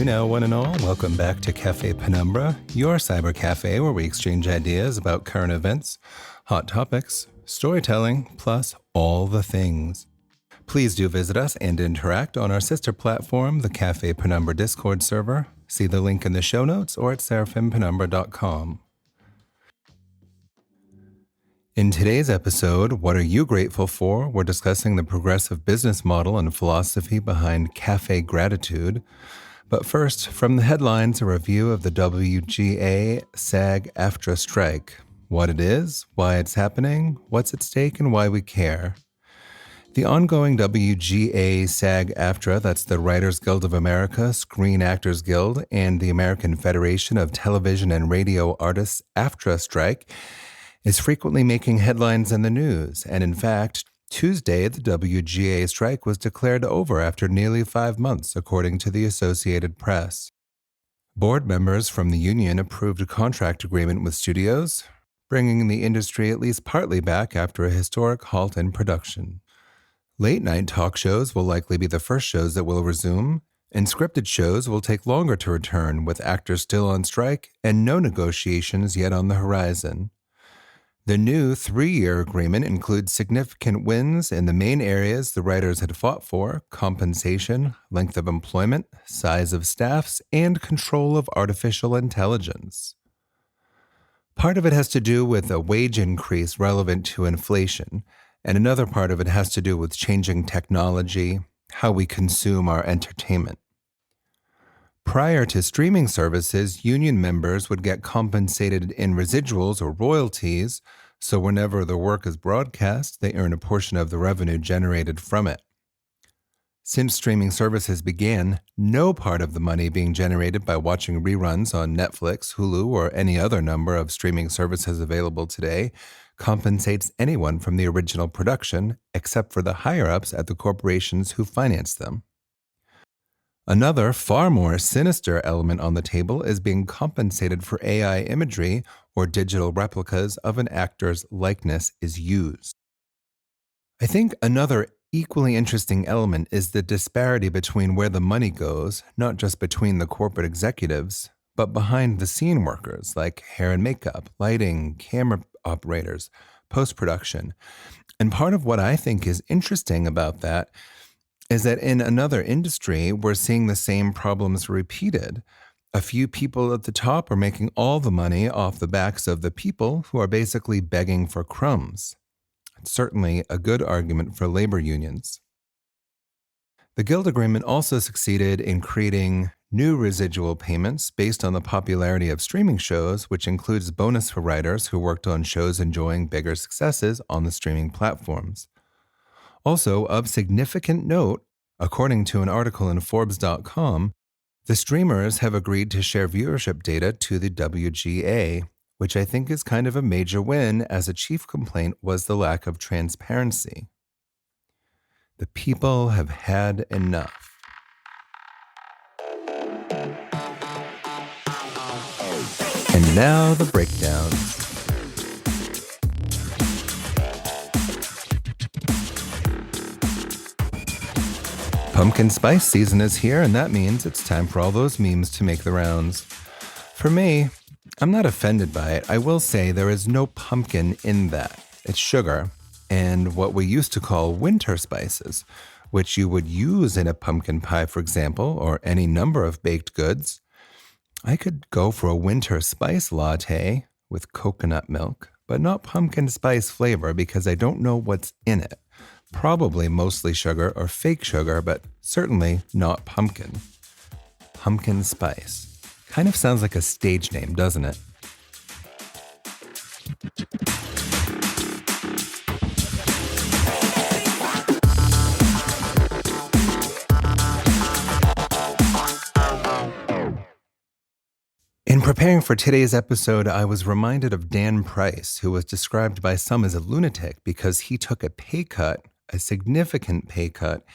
now, one and all. Welcome back to Cafe Penumbra, your cyber cafe where we exchange ideas about current events, hot topics, storytelling, plus all the things. Please do visit us and interact on our sister platform, the Cafe Penumbra Discord server. See the link in the show notes or at seraphimpenumbra.com. In today's episode, What Are You Grateful For? We're discussing the progressive business model and philosophy behind cafe gratitude. But first, from the headlines, a review of the WGA SAG-AFTRA strike. What it is, why it's happening, what's at stake, and why we care. The ongoing WGA SAG-AFTRA, that's the Writers Guild of America, Screen Actors Guild, and the American Federation of Television and Radio Artists AFTRA strike, is frequently making headlines in the news. And in fact, Tuesday, the WGA strike was declared over after nearly 5 months, according to the Associated Press. Board members from the union approved a contract agreement with studios, bringing the industry at least partly back after a historic halt in production. Late-night talk shows will likely be the first shows that will resume, and scripted shows will take longer to return, with actors still on strike and no negotiations yet on the horizon. The new 3-year agreement includes significant wins in the main areas the writers had fought for: compensation, length of employment, size of staffs, and control of artificial intelligence. Part of it has to do with a wage increase relevant to inflation, and another part of it has to do with changing technology, how we consume our entertainment. Prior to streaming services, union members would get compensated in residuals or royalties, so whenever the work is broadcast, they earn a portion of the revenue generated from it. Since streaming services began, no part of the money being generated by watching reruns on Netflix, Hulu, or any other number of streaming services available today compensates anyone from the original production, except for the higher-ups at the corporations who finance them. Another, far more sinister element on the table is being compensated for AI imagery or digital replicas of an actor's likeness is used. I think another equally interesting element is the disparity between where the money goes, not just between the corporate executives, but behind the scene workers like hair and makeup, lighting, camera operators, post-production. And part of what I think is interesting about that is that in another industry, we're seeing the same problems repeated. A few people at the top are making all the money off the backs of the people who are basically begging for crumbs. It's certainly a good argument for labor unions. The Guild agreement also succeeded in creating new residual payments based on the popularity of streaming shows, which includes bonus for writers who worked on shows enjoying bigger successes on the streaming platforms. Also, of significant note, according to an article in Forbes.com, the streamers have agreed to share viewership data to the WGA, which I think is kind of a major win, as a chief complaint was the lack of transparency. The people have had enough. And now the breakdown. Pumpkin spice season is here, and that means it's time for all those memes to make the rounds. For me, I'm not offended by it. I will say there is no pumpkin in that. It's sugar and what we used to call winter spices, which you would use in a pumpkin pie, for example, or any number of baked goods. I could go for a winter spice latte with coconut milk, but not pumpkin spice flavor because I don't know what's in it. Probably mostly sugar or fake sugar, but certainly not pumpkin. Pumpkin spice. Kind of sounds like a stage name, doesn't it? In preparing for today's episode, I was reminded of Dan Price, who was described by some as a lunatic because he took a pay cut, a significant pay cut,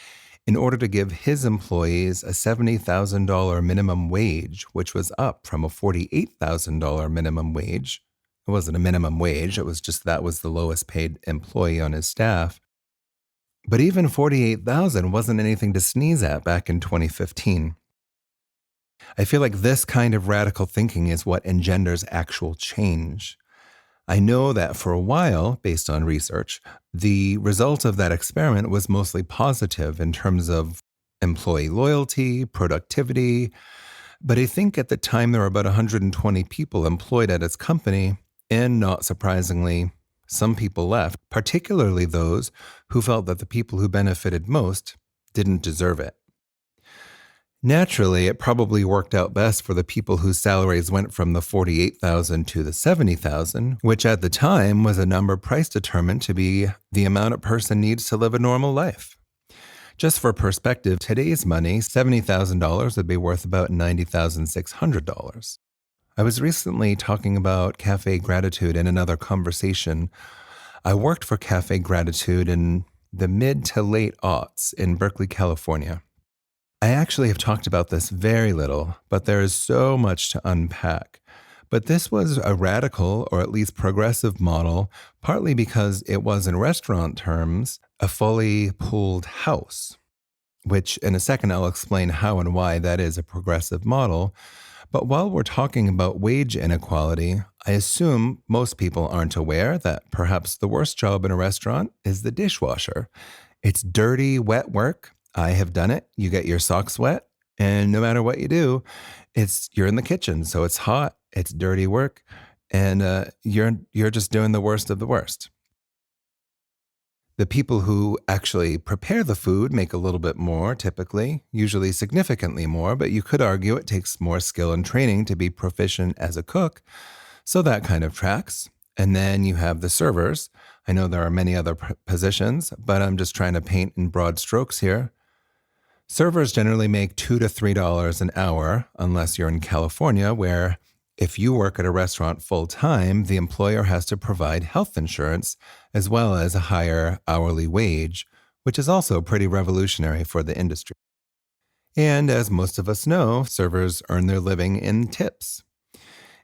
in order to give his employees a $70,000 minimum wage, which was up from a $48,000 minimum wage. It wasn't a minimum wage, it was just that was the lowest paid employee on his staff. But even $48,000 wasn't anything to sneeze at back in 2015. I feel like this kind of radical thinking is what engenders actual change. I know that for a while, based on research, the result of that experiment was mostly positive in terms of employee loyalty, productivity. But I think at the time there were about 120 people employed at its company, and not surprisingly, some people left, particularly those who felt that the people who benefited most didn't deserve it. Naturally, it probably worked out best for the people whose salaries went from the 48,000 to the 70,000, which at the time was a number price determined to be the amount a person needs to live a normal life. Just for perspective, today's money, $70,000 would be worth about $90,600. I was recently talking about Cafe Gratitude in another conversation. I worked for Cafe Gratitude in the mid to late aughts in Berkeley, California. I actually have talked about this very little, but there is so much to unpack. But this was a radical, or at least progressive model, partly because it was, in restaurant terms, a fully pooled house, which in a second I'll explain how and why that is a progressive model. But while we're talking about wage inequality, I assume most people aren't aware that perhaps the worst job in a restaurant is the dishwasher. It's dirty, wet work. I have done it. You get your socks wet, and no matter what you do, you're in the kitchen, so it's hot, it's dirty work, and you're just doing the worst of the worst. The people who actually prepare the food make a little bit more, typically, usually significantly more, but you could argue it takes more skill and training to be proficient as a cook, so that kind of tracks. And then you have the servers. I know there are many other positions, but I'm just trying to paint in broad strokes here. Servers generally make $2 to $3 an hour, unless you're in California, where if you work at a restaurant full time, the employer has to provide health insurance as well as a higher hourly wage, which is also pretty revolutionary for the industry. And as most of us know, servers earn their living in tips.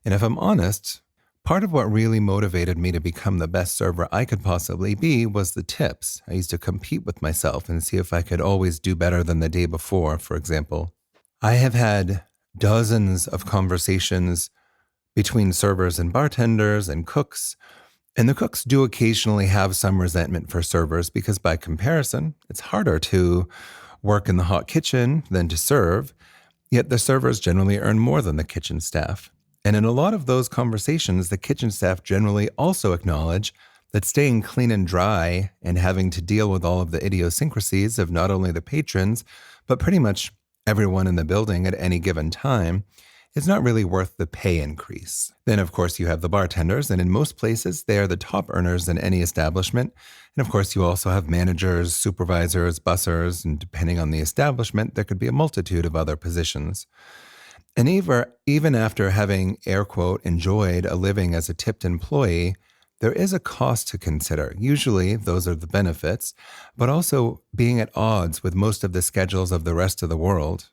And if I'm honest, part of what really motivated me to become the best server I could possibly be was the tips. I used to compete with myself and see if I could always do better than the day before, for example. I have had dozens of conversations between servers and bartenders and cooks, and the cooks do occasionally have some resentment for servers because by comparison, it's harder to work in the hot kitchen than to serve, yet the servers generally earn more than the kitchen staff. And in a lot of those conversations, the kitchen staff generally also acknowledge that staying clean and dry and having to deal with all of the idiosyncrasies of not only the patrons, but pretty much everyone in the building at any given time is not really worth the pay increase. Then, of course, you have the bartenders, and in most places, they are the top earners in any establishment. And of course, you also have managers, supervisors, bussers, and depending on the establishment, there could be a multitude of other positions. And even after having, air quote, enjoyed a living as a tipped employee, there is a cost to consider. Usually, those are the benefits, but also being at odds with most of the schedules of the rest of the world.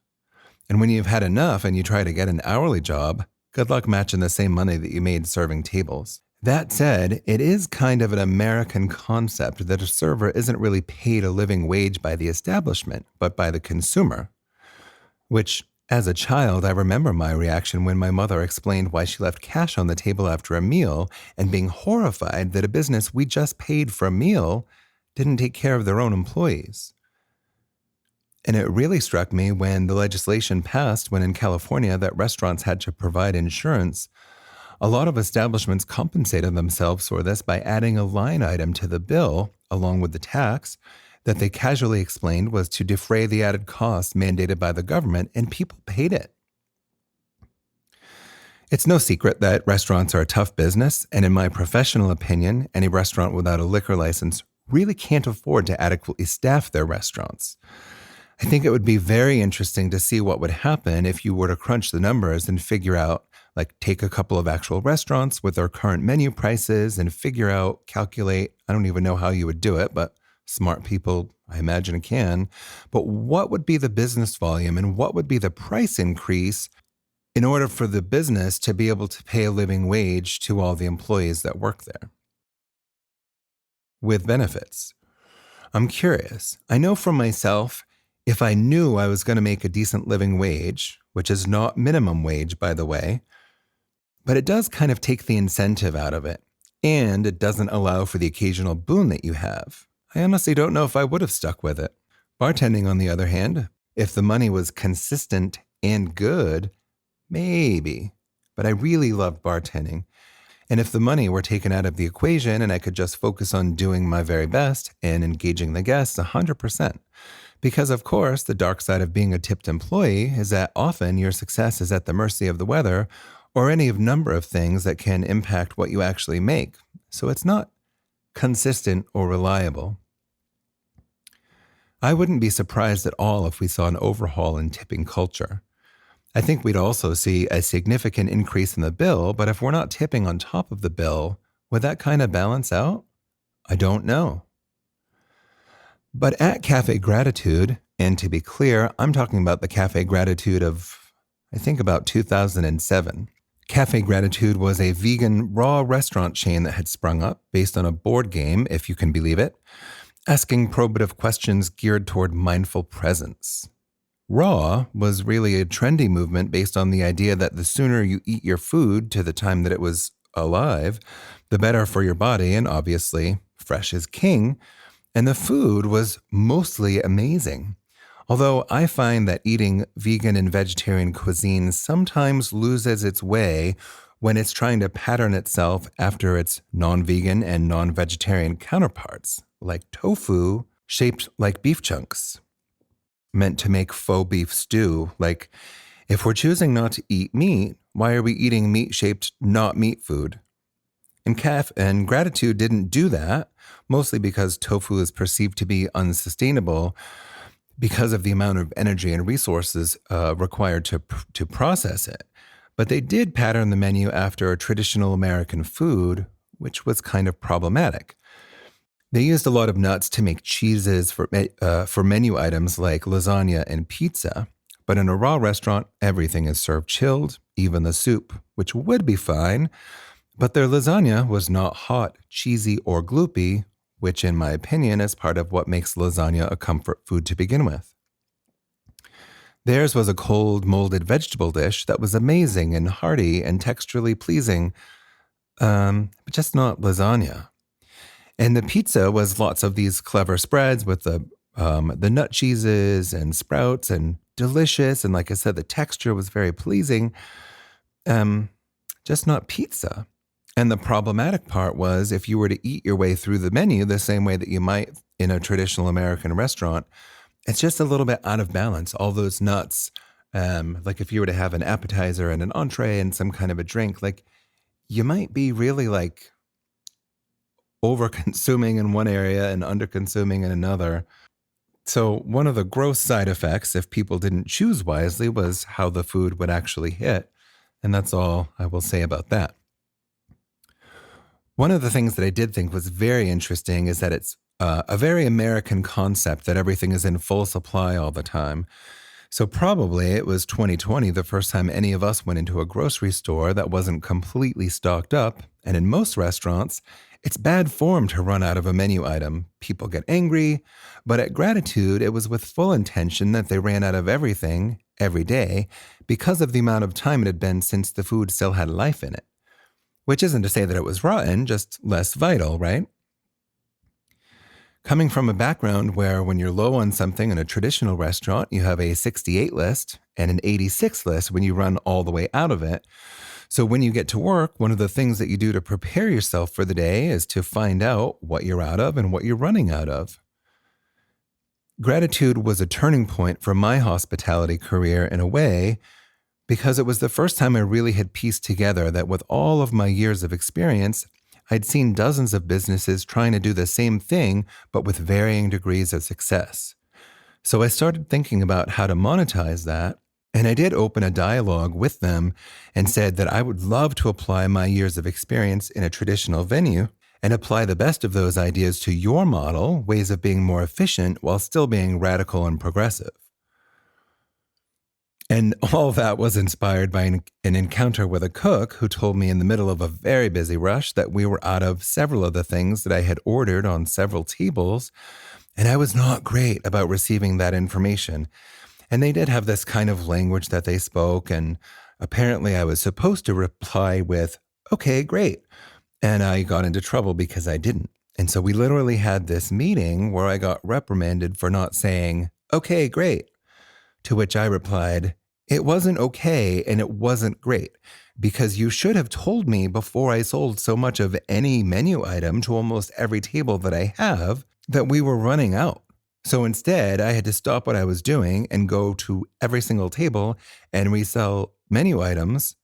And when you've had enough and you try to get an hourly job, good luck matching the same money that you made serving tables. That said, it is kind of an American concept that a server isn't really paid a living wage by the establishment, but by the consumer, which as a child, I remember my reaction when my mother explained why she left cash on the table after a meal and being horrified that a business we just paid for a meal didn't take care of their own employees. And it really struck me when the legislation passed when in California that restaurants had to provide insurance. A lot of establishments compensated themselves for this by adding a line item to the bill along with the tax that they casually explained was to defray the added costs mandated by the government, and people paid it. It's no secret that restaurants are a tough business, and in my professional opinion, any restaurant without a liquor license really can't afford to adequately staff their restaurants. I think it would be very interesting to see what would happen if you were to crunch the numbers and figure out, take a couple of actual restaurants with their current menu prices and calculate, I don't even know how you would do it, but smart people, I imagine, can. But what would be the business volume and what would be the price increase in order for the business to be able to pay a living wage to all the employees that work there with benefits? I'm curious. I know for myself, If I knew I was going to make a decent living wage, which is not minimum wage, by the way, but it does kind of take the incentive out of it, and it doesn't allow for the occasional boon that you have, I honestly don't know if I would have stuck with it. Bartending, on the other hand, if the money was consistent and good, maybe. But I really loved bartending. And if the money were taken out of the equation and I could just focus on doing my very best and engaging the guests 100%. Because, of course, the dark side of being a tipped employee is that often your success is at the mercy of the weather or any of number of things that can impact what you actually make. So it's not consistent or reliable. I wouldn't be surprised at all if we saw an overhaul in tipping culture. I think we'd also see a significant increase in the bill, but if we're not tipping on top of the bill, would that kind of balance out? I don't know. But at Cafe Gratitude, and to be clear, I'm talking about the Cafe Gratitude of, I think, about 2007. Cafe Gratitude was a vegan raw restaurant chain that had sprung up based on a board game, if you can believe it, asking probative questions geared toward mindful presence. Raw was really a trendy movement based on the idea that the sooner you eat your food to the time that it was alive, the better for your body, and obviously, fresh is king. And the food was mostly amazing. Although I find that eating vegan and vegetarian cuisine sometimes loses its way when it's trying to pattern itself after its non-vegan and non-vegetarian counterparts, like tofu shaped like beef chunks, meant to make faux beef stew. Like, if we're choosing not to eat meat, why are we eating meat-shaped not meat food? And Gratitude didn't do that, mostly because tofu is perceived to be unsustainable because of the amount of energy and resources required to process it. But they did pattern the menu after a traditional American food, which was kind of problematic. They used a lot of nuts to make cheeses for menu items like lasagna and pizza. But in a raw restaurant, everything is served chilled, even the soup, which would be fine. But their lasagna was not hot, cheesy, or gloopy, which in my opinion is part of what makes lasagna a comfort food to begin with. Theirs was a cold, molded vegetable dish that was amazing and hearty and texturally pleasing, but just not lasagna. And the pizza was lots of these clever spreads with the nut cheeses and sprouts and delicious. And like I said, the texture was very pleasing, just not pizza. And the problematic part was if you were to eat your way through the menu the same way that you might in a traditional American restaurant, it's just a little bit out of balance. All those nuts, like if you were to have an appetizer and an entree and some kind of a drink, like you might be really like over-consuming in one area and under-consuming in another. So one of the gross side effects, if people didn't choose wisely, was how the food would actually hit. And that's all I will say about that. One of the things that I did think was very interesting is that it's a very American concept that everything is in full supply all the time. So probably it was 2020, the first time any of us went into a grocery store that wasn't completely stocked up. And in most restaurants, it's bad form to run out of a menu item. People get angry. But at Gratitude, it was with full intention that they ran out of everything every day because of the amount of time it had been since the food still had life in it. Which isn't to say that it was rotten, just less vital, right? Coming from a background where when you're low on something in a traditional restaurant, you have a 68 list and an 86 list when you run all the way out of it. So when you get to work, one of the things that you do to prepare yourself for the day is to find out what you're out of and what you're running out of. Gratitude was a turning point for my hospitality career in a way, because it was the first time I really had pieced together that with all of my years of experience, I'd seen dozens of businesses trying to do the same thing, but with varying degrees of success. So I started thinking about how to monetize that, and I did open a dialogue with them and said that I would love to apply my years of experience in a traditional venue and apply the best of those ideas to your model, ways of being more efficient while still being radical and progressive. And all that was inspired by an encounter with a cook who told me in the middle of a very busy rush that we were out of several of the things that I had ordered on several tables, And I was not great about receiving that information. And they did have this kind of language that they spoke. And apparently, I was supposed to reply with, okay, great. And I got into trouble because I didn't. And so we literally had this meeting where I got reprimanded for not saying, okay, great. To which I replied, it wasn't okay and it wasn't great because you should have told me before I sold so much of any menu item to almost every table that I have that we were running out. So instead, I had to stop what I was doing and go to every single table and resell menu items,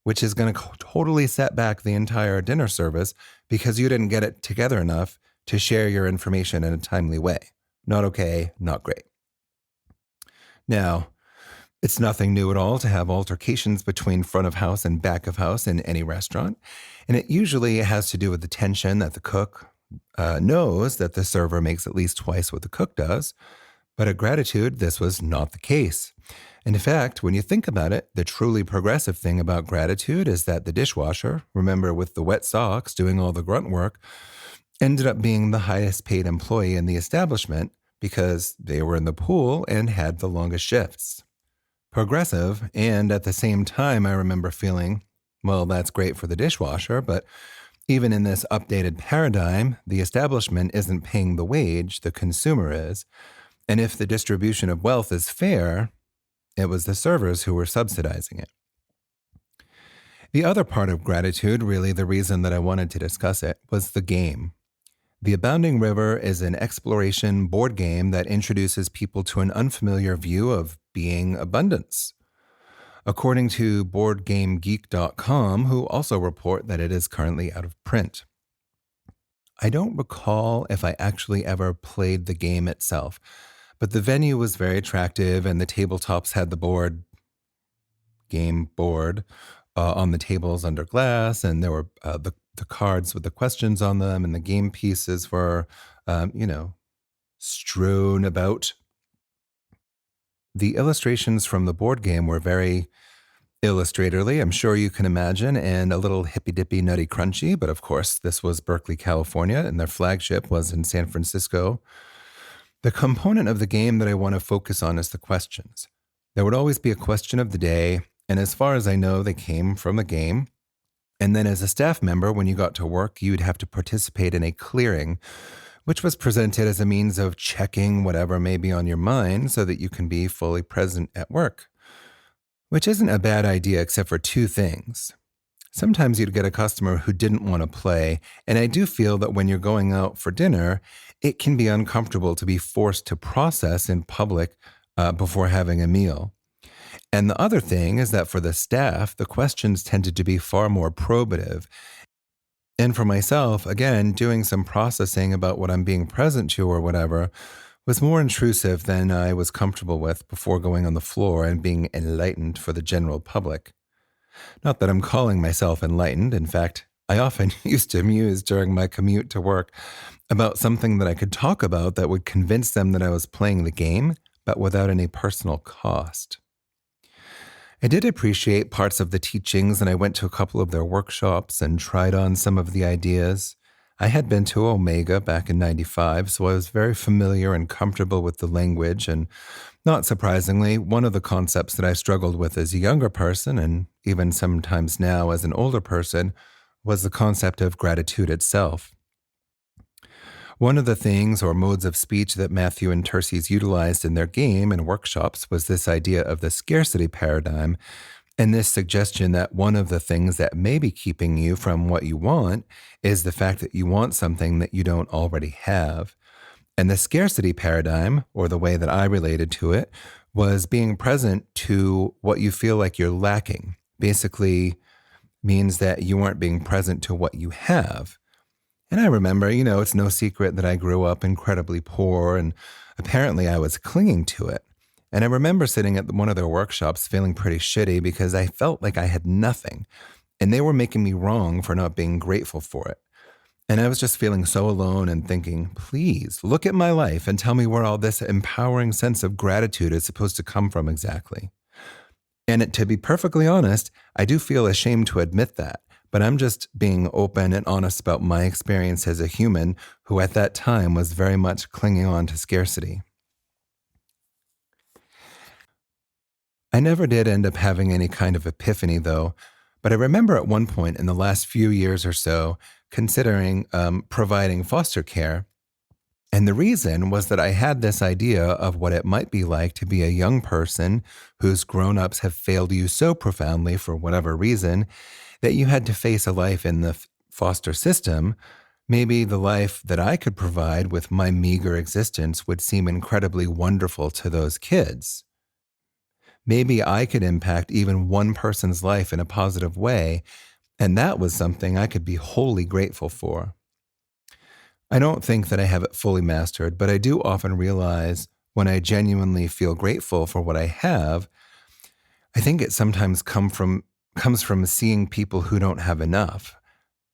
which is going to totally set back the entire dinner service because you didn't get it together enough to share your information in a timely way. Not okay, not great. Now, it's nothing new at all to have altercations between front of house and back of house in any restaurant, and it usually has to do with the tension that the cook knows that the server makes at least twice what the cook does. But at Gratitude, this was not the case. And in fact, when you think about it, the truly progressive thing about Gratitude is that the dishwasher, remember with the wet socks doing all the grunt work, ended up being the highest paid employee in the establishment because they were in the pool and had the longest shifts. Progressive, and at the same time, I remember feeling, well, that's great for the dishwasher, but even in this updated paradigm, the establishment isn't paying the wage, the consumer is. And if the distribution of wealth is fair, it was the servers who were subsidizing it. The other part of Gratitude, really the reason that I wanted to discuss it, was the game. The Abounding River is an exploration board game that introduces people to an unfamiliar view of being abundance. According to BoardGameGeek.com, who also report that it is currently out of print. I don't recall if I actually ever played the game itself, but the venue was very attractive and the tabletops had the game board on the tables under glass, and there were the cards with the questions on them, and the game pieces were, strewn about. The illustrations from the board game were very illustratorly, I'm sure you can imagine, and a little hippy-dippy nutty crunchy, but of course, this was Berkeley, California, and their flagship was in San Francisco. The component of the game that I want to focus on is the questions. There would always be a question of the day, and as far as I know, they came from the game. And then as a staff member, when you got to work, you'd have to participate in a clearing, which was presented as a means of checking whatever may be on your mind so that you can be fully present at work. Which isn't a bad idea except for two things. Sometimes you'd get a customer who didn't want to play, and I do feel that when you're going out for dinner, it can be uncomfortable to be forced to process in public before having a meal. And the other thing is that for the staff, the questions tended to be far more probative. And for myself, again, doing some processing about what I'm being present to or whatever was more intrusive than I was comfortable with before going on the floor and being enlightened for the general public. Not that I'm calling myself enlightened. In fact, I often used to muse during my commute to work about something that I could talk about that would convince them that I was playing the game, but without any personal cost. I did appreciate parts of the teachings, and I went to a couple of their workshops and tried on some of the ideas. I had been to Omega back in '95, so I was very familiar and comfortable with the language, and not surprisingly, one of the concepts that I struggled with as a younger person, and even sometimes now as an older person, was the concept of gratitude itself. One of the things or modes of speech that Matthew and Terces utilized in their game and workshops was this idea of the scarcity paradigm, and this suggestion that one of the things that may be keeping you from what you want is the fact that you want something that you don't already have. And the scarcity paradigm, or the way that I related to it, was being present to what you feel like you're lacking. Basically means that you aren't being present to what you have. And I remember, it's no secret that I grew up incredibly poor, and apparently I was clinging to it. And I remember sitting at one of their workshops feeling pretty shitty because I felt like I had nothing, and they were making me wrong for not being grateful for it. And I was just feeling so alone and thinking, please look at my life and tell me where all this empowering sense of gratitude is supposed to come from exactly. And to be perfectly honest, I do feel ashamed to admit that, but I'm just being open and honest about my experience as a human who at that time was very much clinging on to scarcity. I never did end up having any kind of epiphany, though, but I remember at one point in the last few years or so considering providing foster care. And the reason was that I had this idea of what it might be like to be a young person whose grown ups have failed you so profoundly for whatever reason that you had to face a life in the foster system. Maybe the life that I could provide with my meager existence would seem incredibly wonderful to those kids. Maybe I could impact even one person's life in a positive way, and that was something I could be wholly grateful for. I don't think that I have it fully mastered, but I do often realize when I genuinely feel grateful for what I have, I think it sometimes comes from seeing people who don't have enough.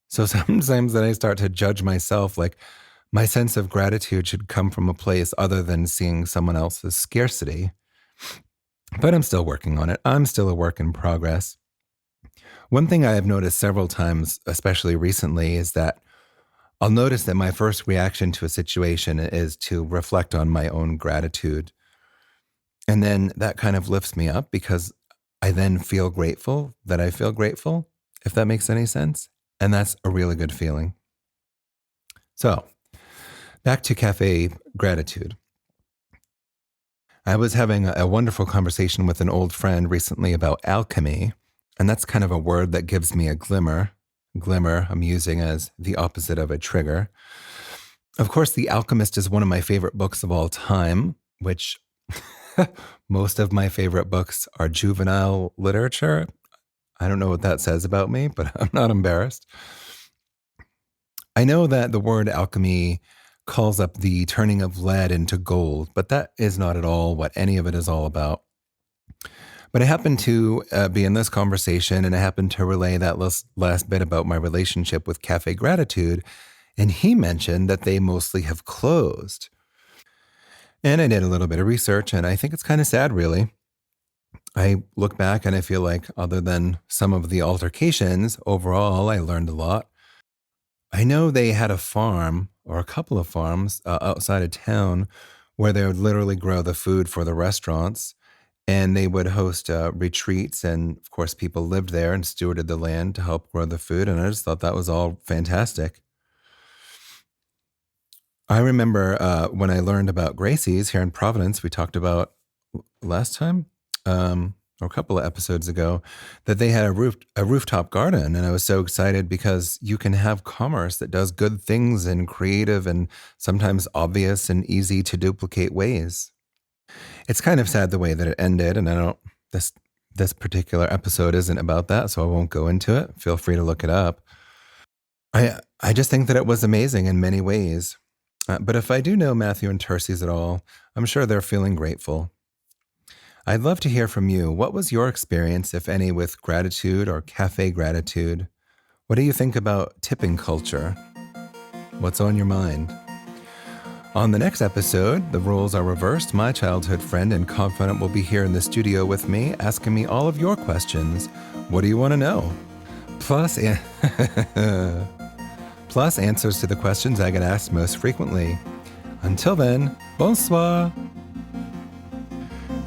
So sometimes that I start to judge myself like my sense of gratitude should come from a place other than seeing someone else's scarcity. But I'm still working on it. I'm still a work in progress. One thing I have noticed several times, especially recently, is that I'll notice that my first reaction to a situation is to reflect on my own gratitude. And then that kind of lifts me up because I then feel grateful that I feel grateful, if that makes any sense. And that's a really good feeling. So, back to cafe gratitude. I was having a wonderful conversation with an old friend recently about alchemy, and that's kind of a word that gives me a glimmer. Glimmer, I'm using as the opposite of a trigger. Of course, The Alchemist is one of my favorite books of all time, which most of my favorite books are juvenile literature. I don't know what that says about me, but I'm not embarrassed. I know that the word alchemy calls up the turning of lead into gold, but that is not at all what any of it is all about. But I happened to be in this conversation and I happened to relay that last bit about my relationship with Cafe Gratitude. And he mentioned that they mostly have closed. And I did a little bit of research and I think it's kind of sad, really. I look back and I feel like, other than some of the altercations, overall, I learned a lot. I know they had a farm or a couple of farms outside of town where they would literally grow the food for the restaurants. And they would host retreats. And of course, people lived there and stewarded the land to help grow the food. And I just thought that was all fantastic. I remember when I learned about Gracie's here in Providence, we talked about last time, or a couple of episodes ago, that they had a rooftop garden. And I was so excited because you can have commerce that does good things in creative and sometimes obvious and easy to duplicate ways. It's kind of sad the way that it ended, and this particular episode isn't about that, so I won't go into it. Feel free to look it up. I just think that it was amazing in many ways. But if I do know Matthew and Terces at all, I'm sure they're feeling grateful. I'd love to hear from you. What was your experience, if any, with gratitude or cafe gratitude? What do you think about tipping culture? What's on your mind? On the next episode, the roles are reversed. My childhood friend and confidant will be here in the studio with me, asking me all of your questions. What do you want to know? Plus answers to the questions I get asked most frequently. Until then, bonsoir.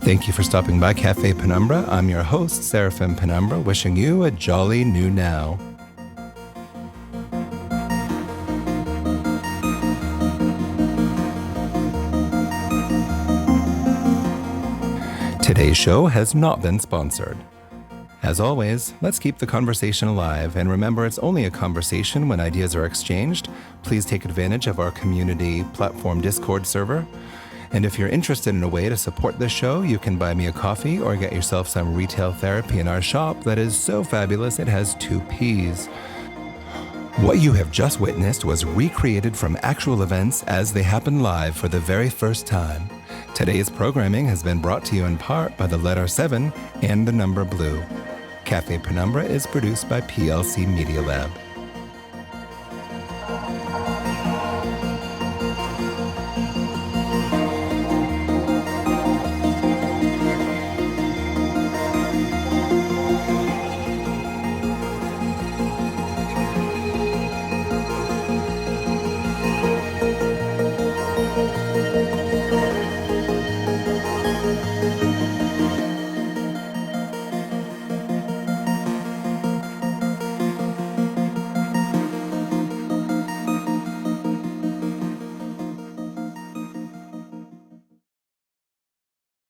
Thank you for stopping by Cafe Penumbra. I'm your host, Seraphim Penumbra, wishing you a jolly new now. Today's show has not been sponsored. As always, let's keep the conversation alive, and remember it's only a conversation when ideas are exchanged. Please take advantage of our community platform Discord server. And if you're interested in a way to support this show, you can buy me a coffee or get yourself some retail therapy in our shop that is so fabulous it has 2 Ps. What you have just witnessed was recreated from actual events as they happened live for the very first time. Today's programming has been brought to you in part by the letter 7 and the number blue. Cafe Penumbra is produced by PLC Media Lab.